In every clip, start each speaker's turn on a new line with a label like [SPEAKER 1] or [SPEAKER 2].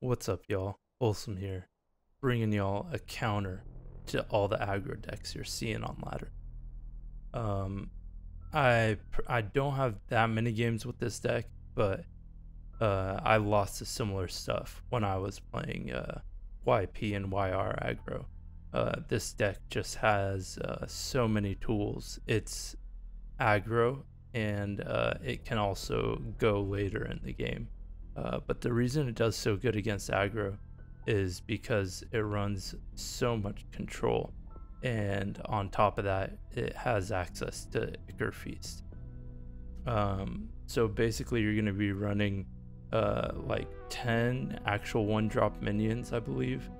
[SPEAKER 1] What's up, y'all? Wholesome here, bringing y'all a counter to all the aggro decks you're seeing on ladder. I don't have that many games with this deck, but I lost to similar stuff when I was playing YP and YR aggro. This deck just has so many tools. It's aggro, and it can also go later in the game. But the reason it does so good against aggro is because it runs so much control, and on top of that, it has access to Ichor Feast. So basically, you're going to be running like 10 actual one-drop minions, I believe.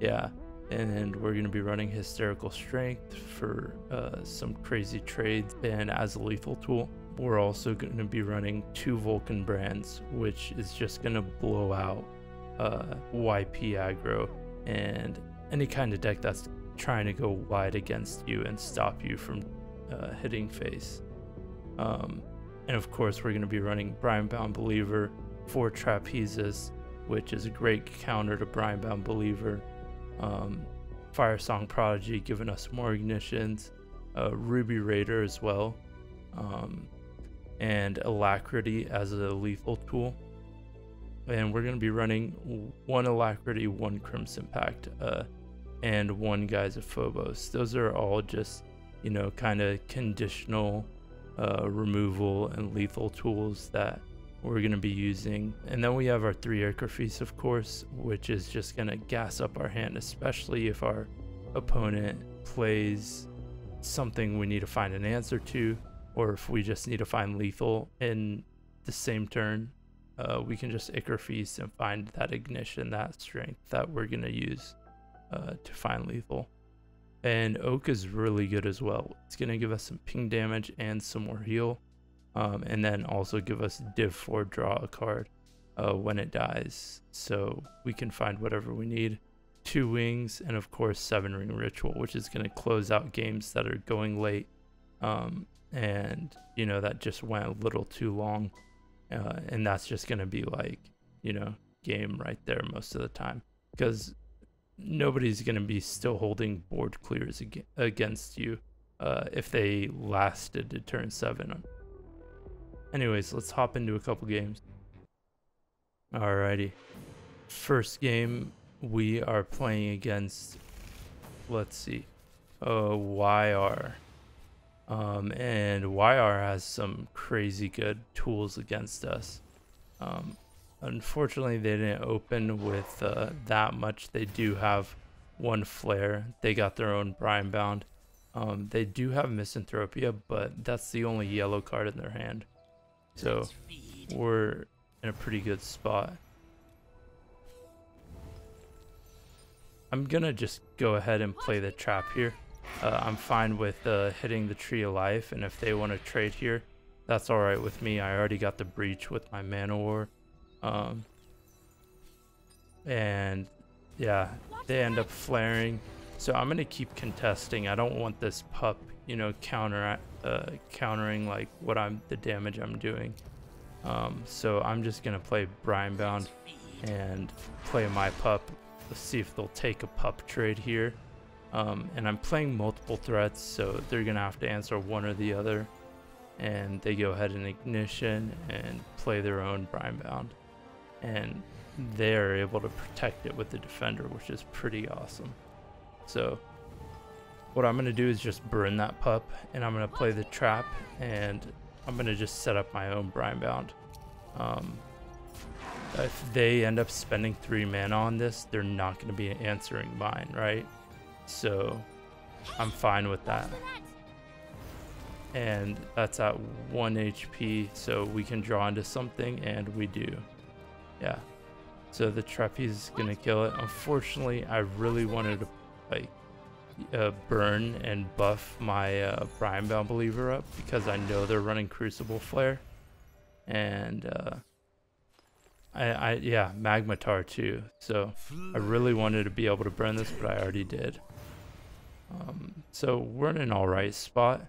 [SPEAKER 1] Yeah, and we're going to be running Hysterical Strength for some crazy trades, and as a lethal tool. We're also going to be running 2 Vulcan brands, which is just going to blow out YP aggro and any kind of deck that's trying to go wide against you and stop you from hitting face. And of course, we're going to be running Brimebound Believer for Trapezes, which is a great counter to Brimebound Believer. Firesong Prodigy giving us more ignitions, Ruby Raider as well. And Alacrity as a lethal tool, and we're going to be running 1 Alacrity, 1 Crimson Pact, and 1 Guise of Phobos. Those are all just, you know, kind of conditional removal and lethal tools that we're going to be using. And then we have our 3 Ichor Feast, of course, which is just going to gas up our hand, especially if our opponent plays something we need to find an answer to, or if we just need to find lethal in the same turn. We can just Ichor Feast and find that ignition, that strength that we're going to use to find lethal. And Oak is really good as well. It's going to give us some ping damage and some more heal, and then also give us Div 4 draw a card when it dies, so we can find whatever we need. 2 Wings, and of course 7 Ring Ritual, which is going to close out games that are going late. And you know, that just went a little too long, and that's just going to be like, you know, game right there most of the time, because nobody's going to be still holding board clears against you if they lasted to turn 7. Anyways, let's hop into a couple games. Alrighty, first game we are playing against, let's see, YR. And YR has some crazy good tools against us. Unfortunately, they didn't open with that much. They do have 1 Flare. They got their own Brimebound. They do have Misanthropia, but that's the only yellow card in their hand. So we're in a pretty good spot. I'm gonna just go ahead and play the trap here. I'm fine with hitting the Tree of Life, and if they want to trade here, that's alright with me. I already got the Breach with my Mana War. And yeah, they end up flaring. So I'm going to keep contesting. I don't want this pup, you know, countering like the damage I'm doing. So I'm just going to play Brimebound and play my pup. Let's see if they'll take a pup trade here. And I'm playing multiple threats, so they're gonna have to answer one or the other, and they go ahead and ignition and play their own Brimebound, and they're able to protect it with the defender, which is pretty awesome. So what I'm gonna do is just burn that pup, and I'm gonna play the trap, and I'm gonna just set up my own Brimebound. If they end up spending 3 mana on this, they're not gonna be answering mine, right? So I'm fine with that, and that's at 1 HP, so we can draw into something, and we do. Yeah, so the Trapeze is gonna kill it. Unfortunately, I really wanted to like burn and buff my Brimebound Believer up, because I know they're running Crucible Flare, and yeah, Magmatar too, so I really wanted to be able to burn this, but I already did. So we're in an alright spot.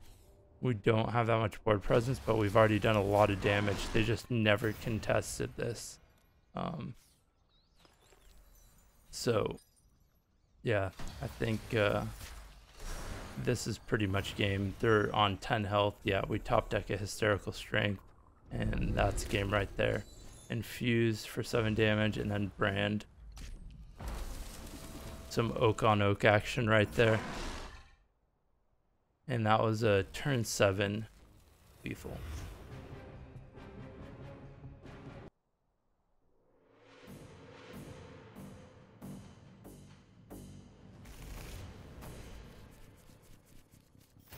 [SPEAKER 1] We don't have that much board presence, but we've already done a lot of damage. They just never contested this. So yeah, I think this is pretty much game. They're on 10 health. Yeah, we top deck a Hysterical Strength, and that's game right there. Infuse for 7 damage, and then Brand. Some oak on oak action right there. And that was a turn 7 lethal.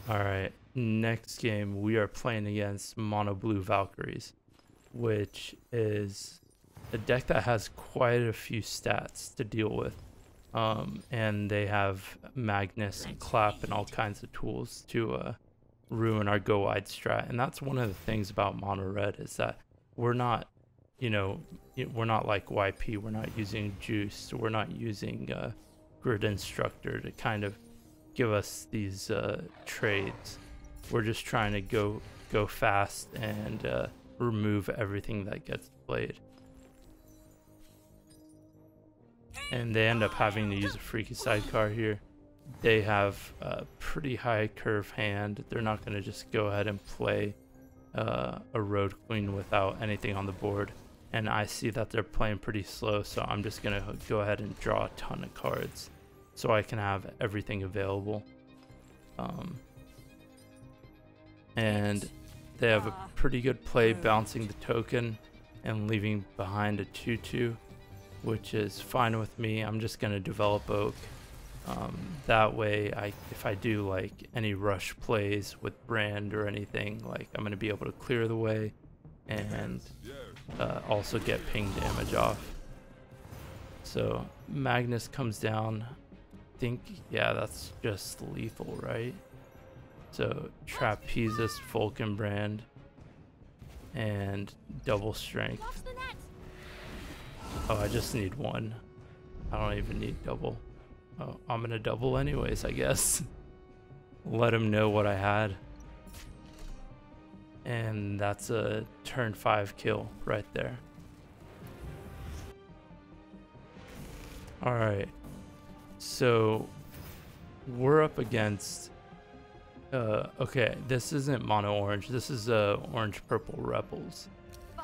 [SPEAKER 1] Alright, next game we are playing against Mono Blue Valkyries, which is a deck that has quite a few stats to deal with. And they have Magnus and Clap and all kinds of tools to ruin our go wide strat. And that's one of the things about Mono Red is that we're not, you know, we're not like YP. We're not using Juice. We're not using Grid Instructor to kind of give us these trades. We're just trying to go fast and remove everything that gets played. And they end up having to use a freaky sidecar here. They have a pretty high curve hand. They're not going to just go ahead and play a Road Queen without anything on the board. And I see that they're playing pretty slow, so I'm just going to go ahead and draw a ton of cards so I can have everything available. And they have a pretty good play bouncing the token and leaving behind a 2/2. Which is fine with me. I'm just gonna develop Oak. That way, if I do like any rush plays with Brand or anything, like I'm gonna be able to clear the way and also get ping damage off. So Magnus comes down. I think, yeah, that's just lethal, right? So Trapezis, Vulcan Brand, and double strength. Oh, I just need one. I don't even need double. Oh, I'm gonna double anyways, I guess. Let him know what I had. And that's a turn 5 kill right there. Alright. So, we're up against... okay, this isn't mono orange. This is orange purple rebels.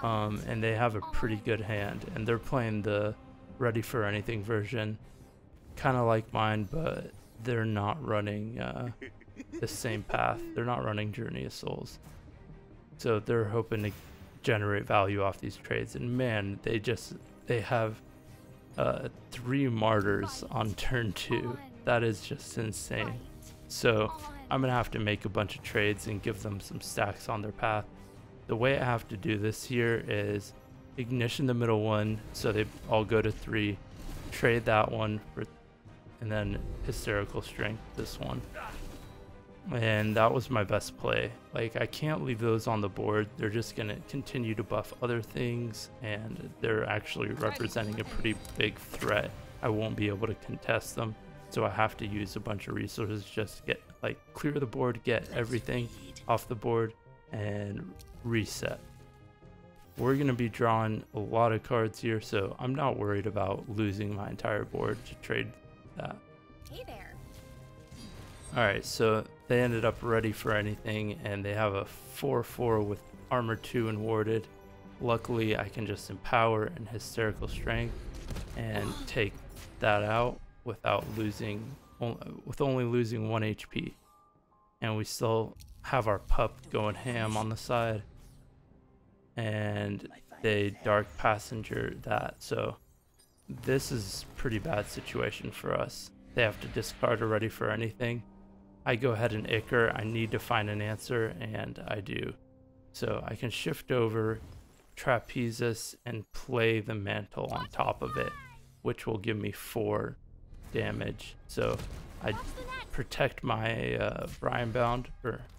[SPEAKER 1] And they have a pretty good hand, and they're playing the Ready for Anything version, kind of like mine, but they're not running the same path. They're not running Journey of Souls, so they're hoping to generate value off these trades. And man, they have 3 martyrs on turn 2. That is just insane. So I'm gonna have to make a bunch of trades and give them some stacks on their path. The way I have to do this here is ignition the middle one, so they all go to 3, trade that one for, and then Hysterical Strength this one. And that was my best play. Like, I can't leave those on the board. They're just gonna continue to buff other things, and they're actually representing a pretty big threat. I won't be able to contest them, so I have to use a bunch of resources just to get, like, clear the board, get everything off the board, and reset. We're going to be drawing a lot of cards here, so I'm not worried about losing my entire board to trade that.
[SPEAKER 2] Hey there.
[SPEAKER 1] Alright, so they ended up Ready for Anything, and they have a 4/4 with Armor 2 and Warded. Luckily, I can just Empower and Hysterical Strength and take that out without losing, with only losing 1 HP. And we still have our pup going ham on the side. And they Dark Passenger that, so this is a pretty bad situation for us. They have to discard a Ready for Anything. I go ahead and Ichor. I need to find an answer, and I do. So I can shift over, Trapezis, and play the Mantle on top of it, which will give me 4 damage. So I protect my Brian Bound,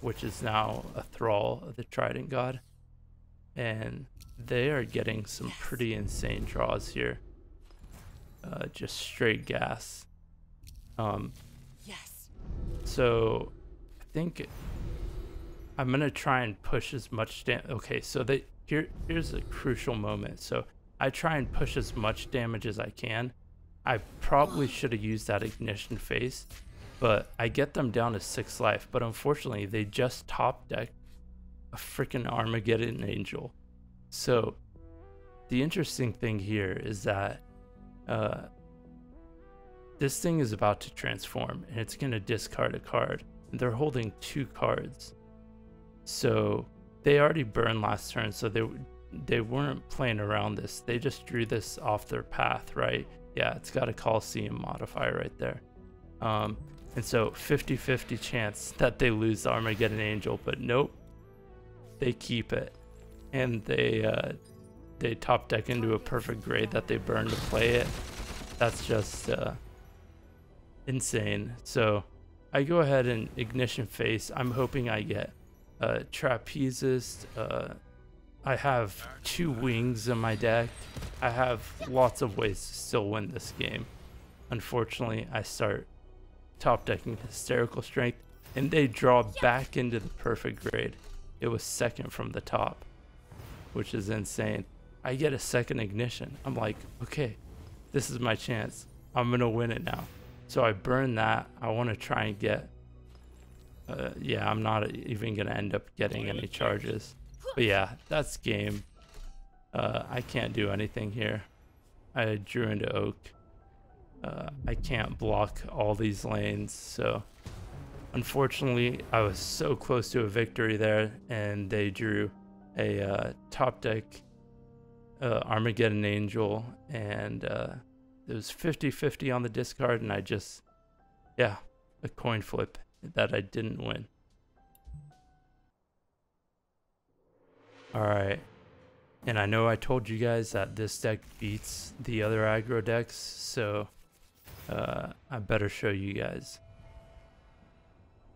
[SPEAKER 1] which is now a Thrall of the Trident God. And they are getting some pretty insane draws here. Just straight gas. So I think I'm gonna try and push as much okay, so here's a crucial moment. So I try and push as much damage as I can. I probably should have used that ignition phase, but I get them down to 6 life. But unfortunately, they just top deck a freaking Armageddon Angel. So the interesting thing here is that this thing is about to transform, and it's going to discard a card. And they're holding 2 cards. So they already burned last turn, so they weren't playing around this. They just drew this off their path, right? Yeah, it's got a Coliseum modifier right there. And so 50-50 chance that they lose the Armageddon Angel, but nope, they keep it. And they top deck into a perfect grade that they burn to play it. That's just insane. So I go ahead and ignition face. I'm hoping I get Trapezist. I have 2 wings in my deck. I have lots of ways to still win this game. Unfortunately, I start top decking Hysterical Strength, and they draw back into the perfect grade. It was second from the top, which is insane. I get a second ignition. I'm like, okay, this is my chance. I'm gonna win it now. So I burn that. I want to try and get yeah, I'm not even gonna end up getting any charges. But yeah, that's game. I can't do anything here. I drew into Oak. I can't block all these lanes, so unfortunately I was so close to a victory there, and they drew a top deck Armageddon Angel, and it was 50-50 on the discard, and I just, yeah, a coin flip that I didn't win. Alright, and I know I told you guys that this deck beats the other aggro decks, so I better show you guys.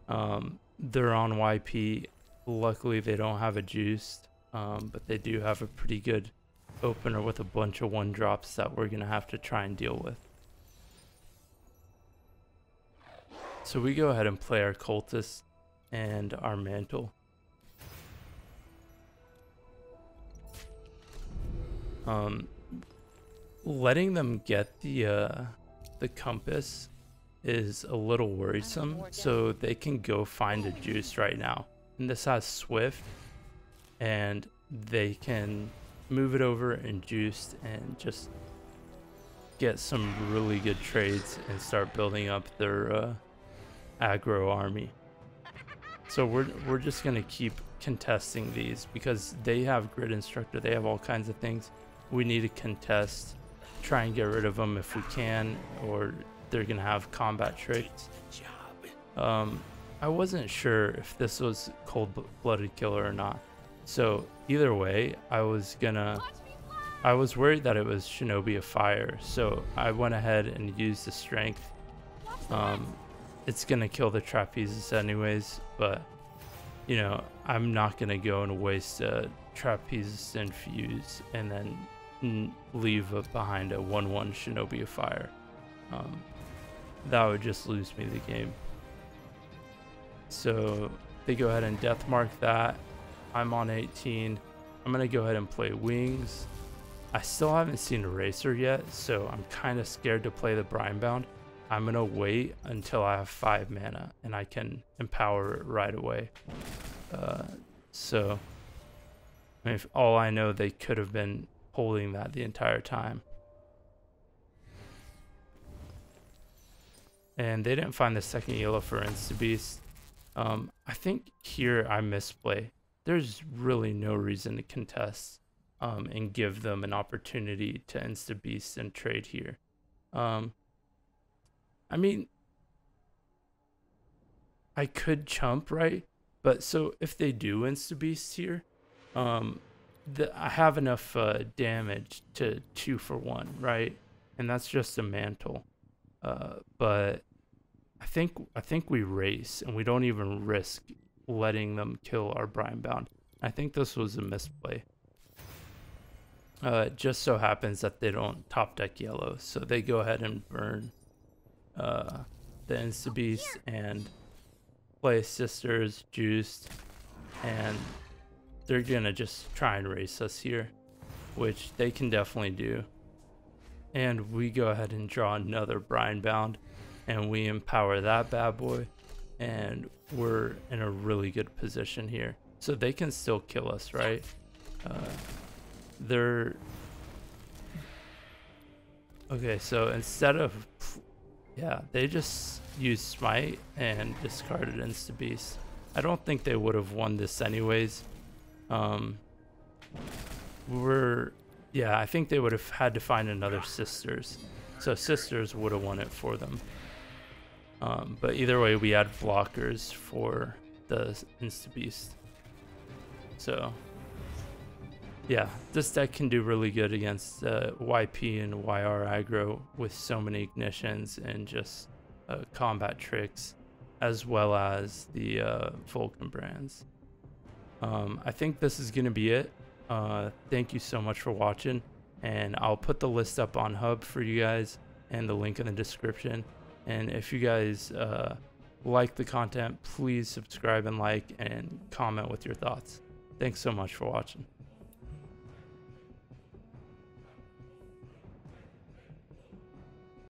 [SPEAKER 1] They're on YP. Luckily they don't have a juiced, but they do have a pretty good opener with a bunch of 1-drops that we're gonna have to try and deal with. So we go ahead and play our Cultist and our Mantle. Letting them get the compass is a little worrisome, so they can go find a juice right now. And this has Swift, and they can move it over and juiced and just get some really good trades and start building up their aggro army. So we're just gonna keep contesting these because they have Grid Instructor, they have all kinds of things. We need to contest, try and get rid of them if we can, or they're gonna have combat tricks. I wasn't sure if this was Cold-Blooded Killer or not, so either way I was worried that it was Shinobi of Fire, so I went ahead and used the strength. It's gonna kill the Trapezist anyways, but you know, I'm not gonna go and waste a Trapezist Infuse and then leave behind a 1/1 Shinobi of Fire. That would just lose me the game. So they go ahead and death mark that. I'm on 18. I'm gonna go ahead and play Wings. I still haven't seen Eraser yet, so I'm kind of scared to play the Brimebound. I'm gonna wait until I have 5 mana and I can empower it right away. So if all I know, they could have been holding that the entire time. And they didn't find the second yellow for Instabeast. I think here I misplay. There's really no reason to contest and give them an opportunity to Instabeast and trade here. I mean, I could chump, right? But so if they do Instabeast here, I have enough damage to 2 for 1, right? And that's just a Mantle. But I think we race and we don't even risk letting them kill our Brimebound. I think this was a misplay. It just so happens that they don't top deck yellow, so they go ahead and burn the Instabeast and play Sisters juiced, and they're gonna just try and race us here, which they can definitely do. And we go ahead and draw another Brine Bound, and we empower that bad boy, and we're in a really good position here. So they can still kill us, right? Okay, so instead of, yeah, they just used Smite and discarded Insta Beast. I don't think they would have won this anyways. Yeah, I think they would have had to find another Sisters. So Sisters would have won it for them. But either way, we had blockers for the Insta Beast. So yeah, this deck can do really good against YP and YR aggro with so many ignitions and just combat tricks, as well as the Vulcan brands. I think this is going to be it. Thank you so much for watching, and I'll put the list up on Hub for you guys and the link in the description. And if you guys like the content, please subscribe and like and comment with your thoughts. Thanks so much for watching.